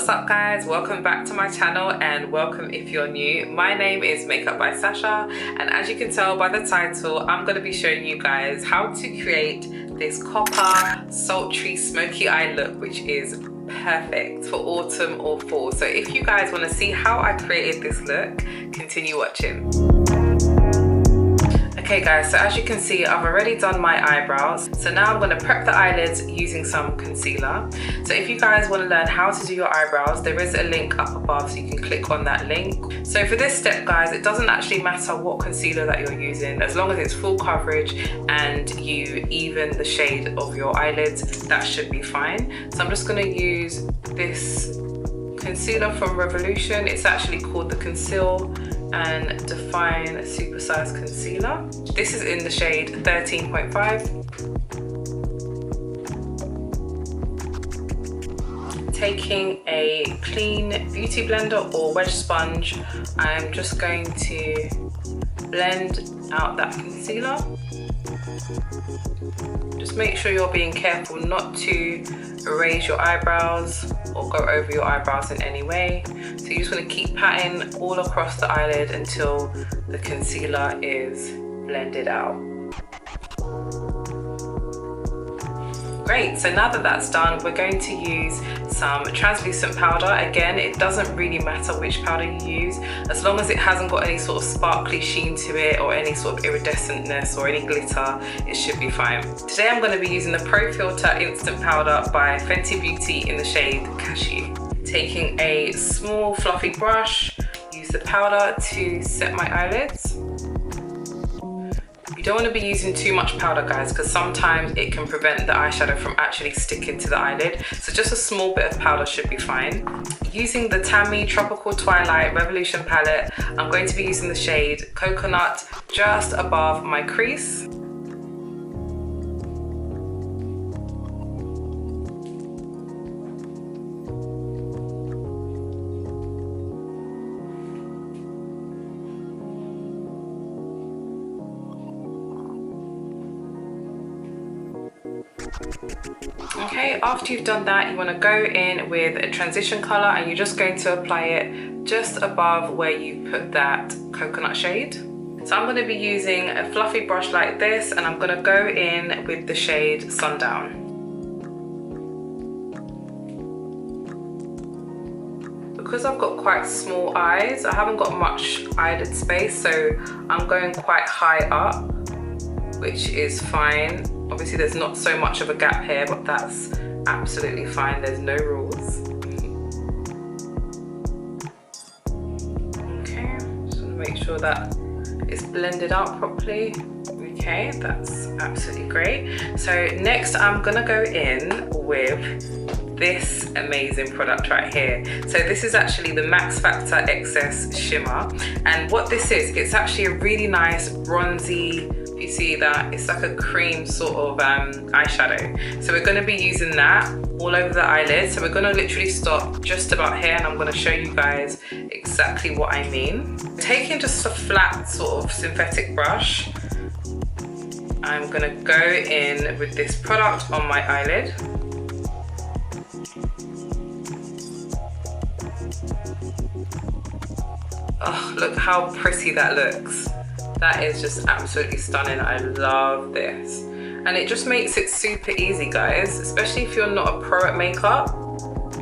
What's up guys, welcome back to my channel and welcome if you're new. My name is Makeup by Sasha, and as you can tell by the title, I'm going to be showing you guys how to create this copper sultry smoky eye look, which is perfect for autumn or fall. So if you guys want to see how I created this look, continue watching. Okay guys, so as you can see, I've already done my eyebrows. So now I'm going to prep the eyelids using some concealer. So if you guys want to learn how to do your eyebrows, there is a link up above, so you can click on that link. So for this step guys, it doesn't actually matter what concealer that you're using, as long as it's full coverage and you even the shade of your eyelids, that should be fine. So I'm just going to use this concealer from Revolution. It's actually called the Conceal and Define Supersize Concealer. This is in the shade 13.5. Taking a clean beauty blender or wedge sponge, I'm just going to blend out that concealer. Just make sure you're being careful not to erase your eyebrows or go over your eyebrows in any way. So you just want to keep patting all across the eyelid until the concealer is blended out. Great, so now that that's done, we're going to use some translucent powder. Again, it doesn't really matter which powder you use, as long as it hasn't got any sort of sparkly sheen to it or any sort of iridescentness or any glitter, it should be fine. Today I'm going to be using the Pro Filter Instant Powder by Fenty Beauty in the shade Cashew. Taking a small fluffy brush, use the powder to set my eyelids. You don't want to be using too much powder guys, because sometimes it can prevent the eyeshadow from actually sticking to the eyelid. So just a small bit of powder should be fine. Using the Tammy Tropical Twilight Revolution palette, I'm going to be using the shade Coconut just above my crease. Okay, after you've done that, you want to go in with a transition color and you're just going to apply it just above where you put that coconut shade. So I'm going to be using a fluffy brush like this, and I'm going to go in with the shade Sundown. Because I've got quite small eyes, I haven't got much eyelid space, so I'm going quite high up, which is fine. Obviously there's not so much of a gap here, but that's absolutely fine, there's no rules. Okay, just want to make sure that it's blended out properly. Okay, that's absolutely great. So next I'm gonna go in with this amazing product right here. So this is actually the Max Factor XS Shimmer, and what this is, it's actually a really nice bronzy, you see that it's like a cream sort of eyeshadow. So we're going to be using that all over the eyelid. So we're going to literally stop just about here, and I'm going to show you guys exactly what I mean. Taking just a flat sort of synthetic brush, I'm going to go in with this product on my eyelid. Oh, look how pretty that looks. That is just absolutely stunning. I love this. And it just makes it super easy, guys, especially if you're not a pro at makeup.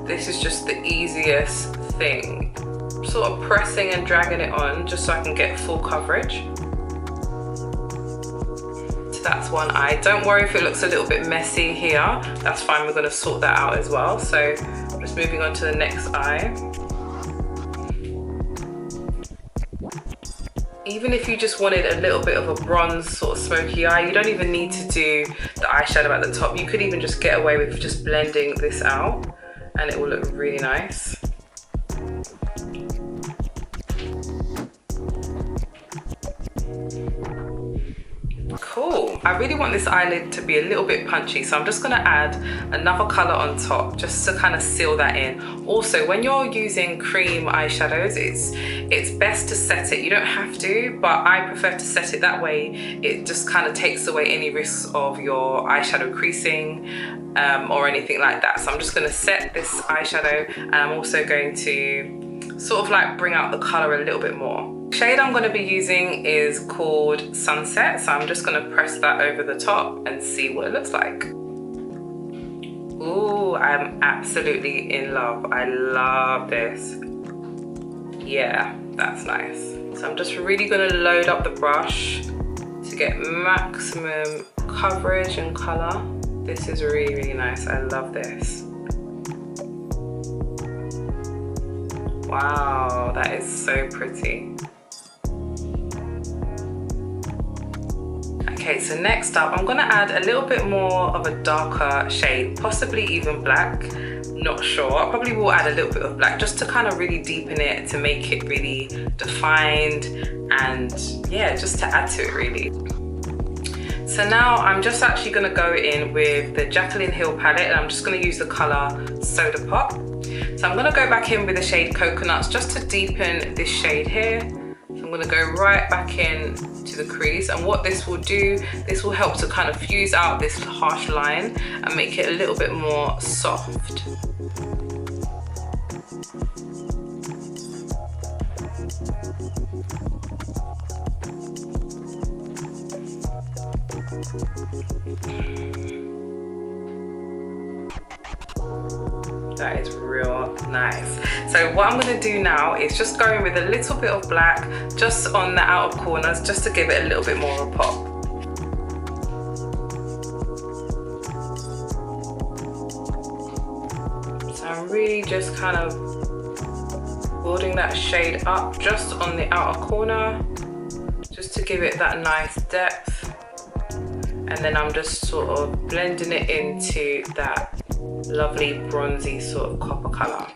This is just the easiest thing. I'm sort of pressing and dragging it on just so I can get full coverage. So that's one eye. Don't worry if it looks a little bit messy here. That's fine, we're going to sort that out as well. So I'm just moving on to the next eye. Even if you just wanted a little bit of a bronze sort of smoky eye, you don't even need to do the eyeshadow at the top. You could even just get away with just blending this out and it will look really nice. Cool. I really want this eyelid to be a little bit punchy, so I'm just gonna add another color on top just to kind of seal that in. Also, when you're using cream eyeshadows, it's best to set it. You don't have to, but I prefer to set it that way. It just kind of takes away any risks of your eyeshadow creasing or anything like that. So I'm just gonna set this eyeshadow, and I'm also going to sort of like bring out the color a little bit more. The shade I'm going to be using is called Sunset, so I'm just going to press that over the top and see what it looks like. Ooh, I'm absolutely in love. I love this. Yeah, that's nice. So I'm just really going to load up the brush to get maximum coverage and color. This is really, really nice. I love this. Wow, that is so pretty. Okay, so next up, I'm gonna add a little bit more of a darker shade, possibly even black, not sure. I probably will add a little bit of black just to kind of really deepen it, to make it really defined, and yeah, just to add to it really. So now I'm just actually gonna go in with the Jaclyn Hill palette, and I'm just gonna use the color Soda Pop. So I'm gonna go back in with the shade Coconuts just to deepen this shade here. So I'm gonna go right back in to the crease, and what this will do, this will help to kind of fuse out this harsh line and make it a little bit more soft. That is real nice. So what I'm going to do now is just go in with a little bit of black just on the outer corners, just to give it a little bit more of a pop. So I'm really just kind of building that shade up just on the outer corner, just to give it that nice depth. And then I'm just sort of blending it into that lovely bronzy sort of copper color.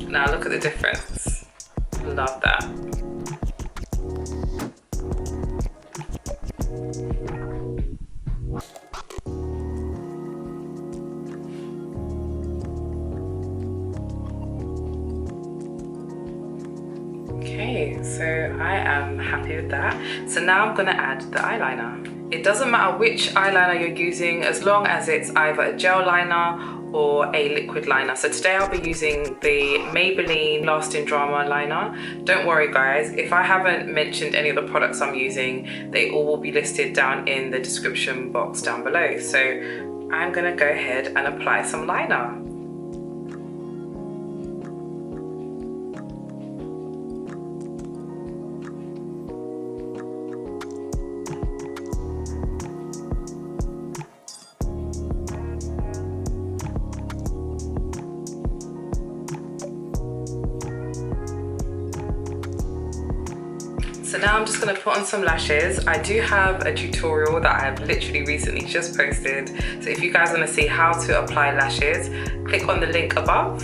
Now look at the difference. Love that. Okay, so I am happy with that. So now I'm gonna add the eyeliner. It doesn't matter which eyeliner you're using, as long as it's either a gel liner or a liquid liner. So today I'll be using the Maybelline Lasting Drama liner. Don't worry guys, if I haven't mentioned any of the products I'm using, they all will be listed down in the description box down below. So I'm gonna go ahead and apply some liner. So now I'm just going to put on some lashes. I do have a tutorial that I've literally recently just posted. So if you guys want to see how to apply lashes, click on the link above.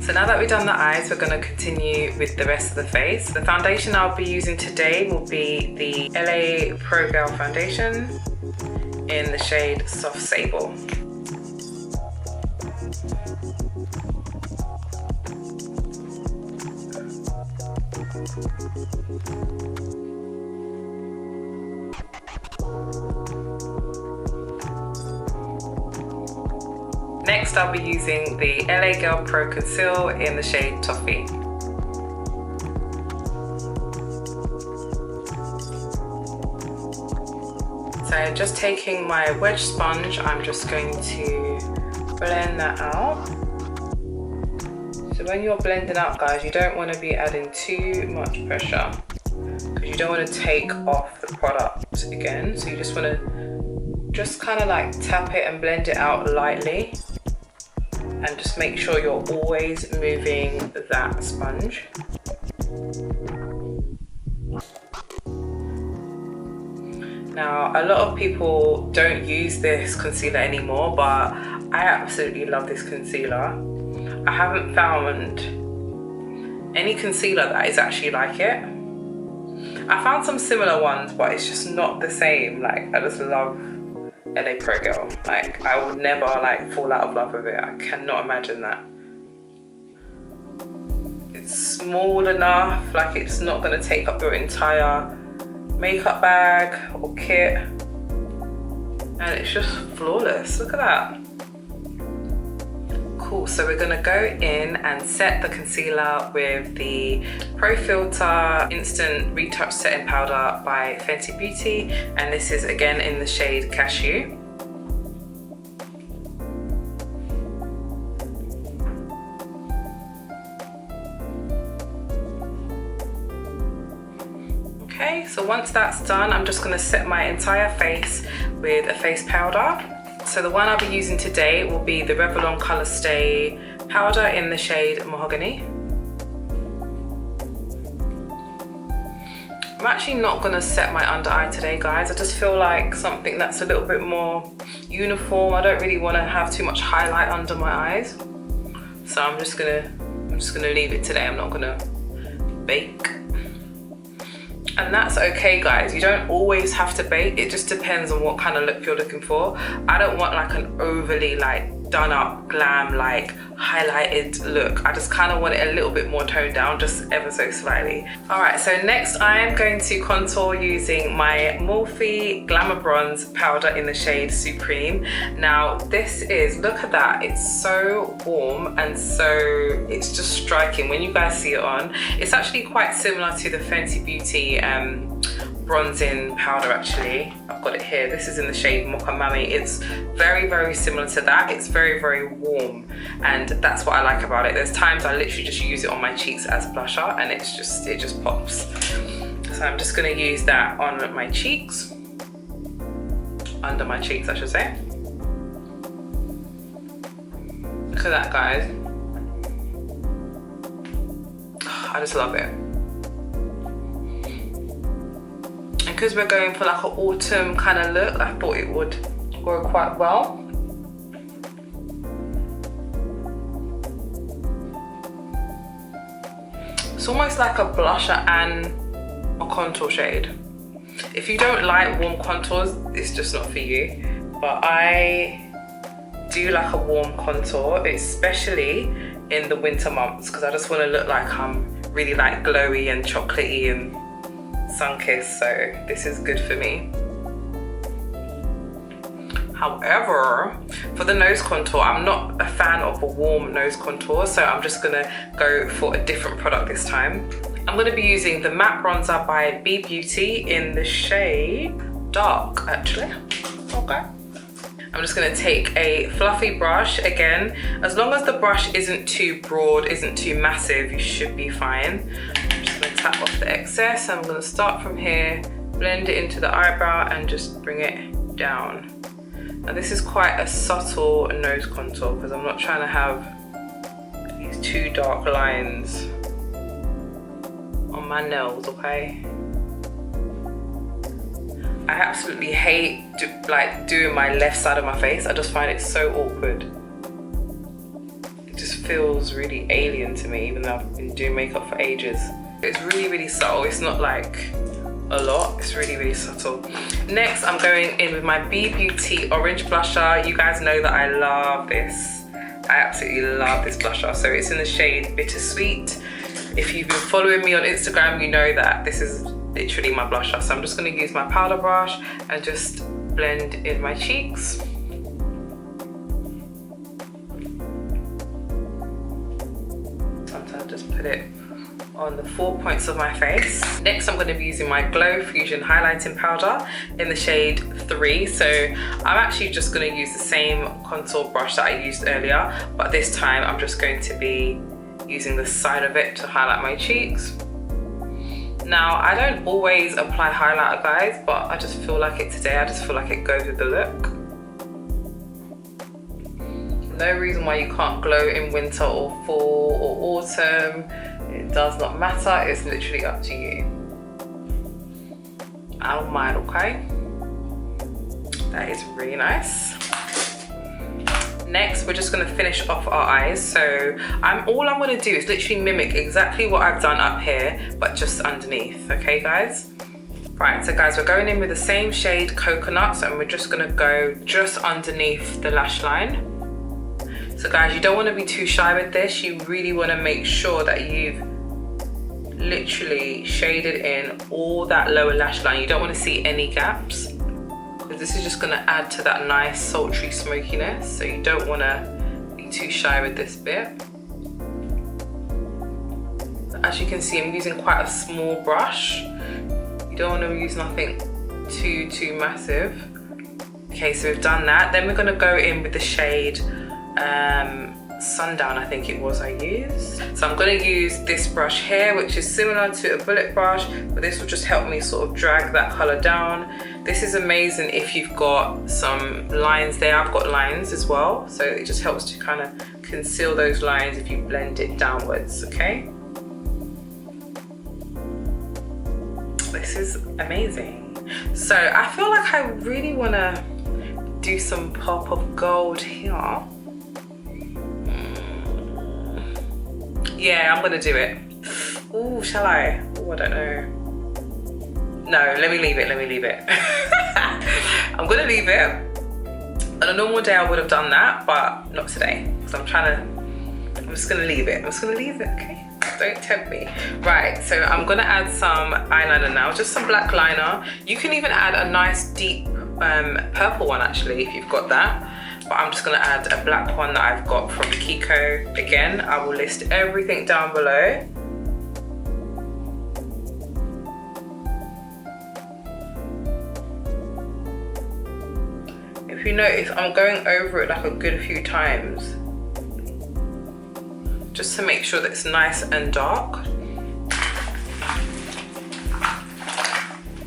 So now that we've done the eyes, we're going to continue with the rest of the face. The foundation I'll be using today will be the LA Pro Girl foundation in the shade Soft Sable. Next, I'll be using the LA Girl Pro Conceal in the shade Toffee. So just taking my wedge sponge, I'm just going to blend that out. So when you're blending out, guys, you don't want to be adding too much pressure because you don't want to take off the product again. So you just want to just kind of like tap it and blend it out lightly. And just make sure you're always moving that sponge. Now, a lot of people don't use this concealer anymore, but I absolutely love this concealer. I haven't found any concealer that is actually like it. I found some similar ones, but it's just not the same. Like, I just love LA Pro Girl. Like, I would never like fall out of love with it. I cannot imagine that. It's small enough, like it's not gonna take up your entire makeup bag or kit. And it's just flawless, look at that. Cool, so we're gonna go in and set the concealer with the Pro Filter Instant Retouch Setting Powder by Fenty Beauty. And this is again in the shade Cashew. Okay, so once that's done, I'm just gonna set my entire face with a face powder. So the one I'll be using today will be the Revlon Color Stay powder in the shade Mahogany. I'm actually not gonna set my under eye today, guys. I just feel like something that's a little bit more uniform. I don't really wanna have too much highlight under my eyes. So I'm just gonna leave it today. I'm not gonna bake. And that's okay, guys. You don't always have to bake. It just depends on what kind of look you're looking for. I don't want like an overly like done up glam like highlighted look. I just kind of want it a little bit more toned down, just ever so slightly. All right, so next I am going to contour using my Morphe Glamour Bronze powder in the shade Supreme. Now this is, look at that, it's so warm and so it's just striking when you guys see it on. It's actually quite similar to the Fenty Beauty bronzing powder actually. I've got it here. This is in the shade Mocha Mami. It's very, very similar to that. It's very, very warm and that's what I like about it. There's times I literally just use it on my cheeks as blusher and it just pops. So I'm just gonna use that on my cheeks. Under my cheeks, I should say. Look at that, guys. I just love it. Because we're going for like an autumn kind of look, I thought it would go quite well. It's almost like a blusher and a contour shade. If you don't like warm contours, it's just not for you. But I do like a warm contour, especially in the winter months, because I just want to look like I'm really like glowy and chocolatey and sun-kissed, so this is good for me. However, for the nose contour, I'm not a fan of a warm nose contour, so I'm just gonna go for a different product this time. I'm gonna be using the matte bronzer by B Beauty in the shade Dark, actually. Okay. I'm just gonna take a fluffy brush. Again, as long as the brush isn't too broad, isn't too massive, you should be fine. Tap off the excess. I'm going to start from here, blend it into the eyebrow and just bring it down. Now this is quite a subtle nose contour because I'm not trying to have these two dark lines on my nails, okay? I absolutely hate doing my left side of my face. I just find it so awkward. It just feels really alien to me, even though I've been doing makeup for ages. It's really, really subtle. It's not like a lot. It's really, really subtle. Next, I'm going in with my B Beauty Orange Blusher. You guys know that I love this. I absolutely love this blusher. So it's in the shade Bittersweet. If you've been following me on Instagram, you know that this is literally my blusher. So I'm just going to use my powder brush and just blend in my cheeks. Sometimes just put it on the 4 points of my face. Next, I'm going to be using my Glow Fusion highlighting powder in the shade 3. So I'm actually just going to use the same contour brush that I used earlier, but this time I'm just going to be using the side of it to highlight my cheeks. Now, I don't always apply highlighter, guys, but I just feel like it today. I just feel like it goes with the look. No reason why you can't glow in winter or fall or autumn. It does not matter. It's literally up to you. I don't mind, okay? That is really nice. Next, we're just gonna finish off our eyes. So all I'm gonna do is literally mimic exactly what I've done up here, but just underneath, okay guys? Right, so guys, we're going in with the same shade Coconuts, and we're just gonna go just underneath the lash line. So guys, you don't wanna be too shy with this. You really wanna make sure that you've literally shaded in all that lower lash line. You don't wanna see any gaps, because this is just gonna add to that nice sultry smokiness. So you don't wanna be too shy with this bit. As you can see, I'm using quite a small brush. You don't want to use nothing too massive. Okay, so we've done that. Then we're going to go in with the shade Sundown, I think it was I used. So I'm going to use this brush here, which is similar to a bullet brush, but this will just help me sort of drag that color down. This is amazing if you've got some lines there. I've got lines as well, so it just helps to kind of conceal those lines if you blend it downwards, okay? This is amazing. So I feel like I really want to do some pop of gold here. Yeah, I'm gonna do it. Oh, shall I? Oh, I don't know. No, let me leave it, I'm gonna leave it. On a normal day I would have done that, but not today, because I'm just gonna leave it. Okay? Don't tempt me. Right, so I'm gonna add some eyeliner now, just some black liner. You can even add a nice deep purple one actually, if you've got that. But I'm just gonna add a black one that I've got from Kiko. Again, I will list everything down below. If you notice, I'm going over it like a good few times, just to make sure that it's nice and dark.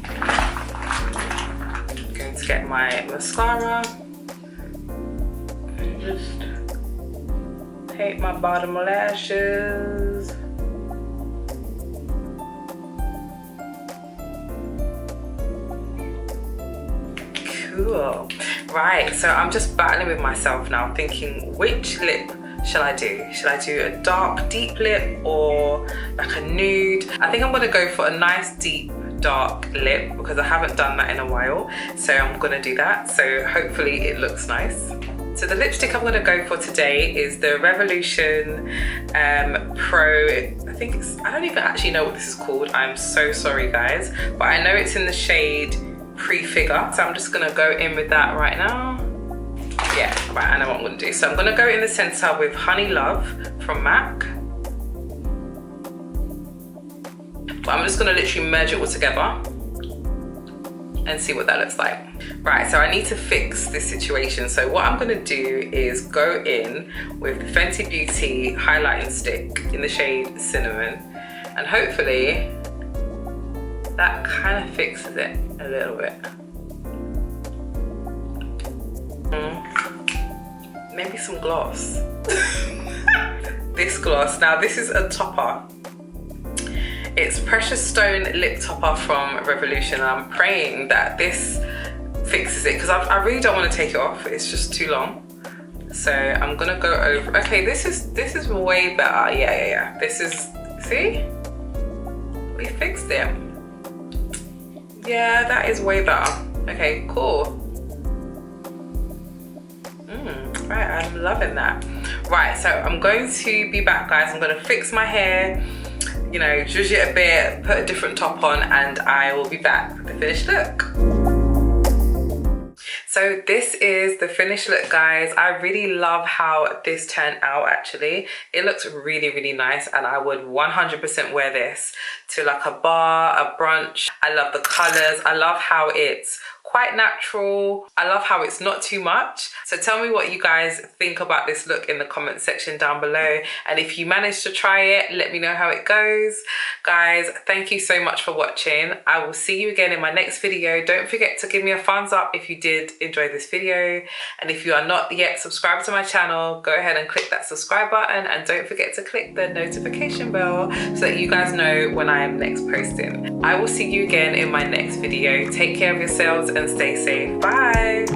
I'm going to get my mascara and just paint my bottom lashes. Cool. Right, so I'm just battling with myself now, thinking which lip shall I do? Should I do a dark, deep lip or like a nude? I think I'm gonna go for a nice, deep, dark lip because I haven't done that in a while. So I'm gonna do that. So hopefully it looks nice. So the lipstick I'm gonna go for today is the Revolution Pro. I don't even actually know what this is called. I'm so sorry guys, but I know it's in the shade Prefigure. So I'm just gonna go in with that right now. Yeah, right, I know what I'm gonna do. So I'm gonna go in the center with Honey Love from MAC. But I'm just gonna literally merge it all together and see what that looks like. Right, so I need to fix this situation. So what I'm gonna do is go in with the Fenty Beauty highlighting stick in the shade Cinnamon, and hopefully that kind of fixes it a little bit. Maybe some gloss. This gloss, now this is a topper. It's Precious Stone Lip Topper from Revolution, and I'm praying that this fixes it because I really don't want to take it off. It's just too long. So I'm gonna go over. Okay, this is way better. Yeah. This is, see? We fixed it. Yeah, that is way better. Okay, cool. Right, I'm loving that. Right, so I'm going to be back, guys. I'm gonna fix my hair, you know, zhuzh it a bit, put a different top on, and I will be back with the finished look. So this is the finished look, guys. I really love how this turned out actually. It looks really, really nice, and I would 100% wear this to like a bar, a brunch. I love the colors. I love how it's quite natural. I love how it's not too much. So tell me what you guys think about this look in the comment section down below. And if you manage to try it, let me know how it goes. Guys, thank you so much for watching. I will see you again in my next video. Don't forget to give me a thumbs up if you did enjoy this video. And if you are not yet subscribed to my channel, go ahead and click that subscribe button, and don't forget to click the notification bell so that you guys know when I am next posting. I will see you again in my next video. Take care of yourselves and stay safe. Bye.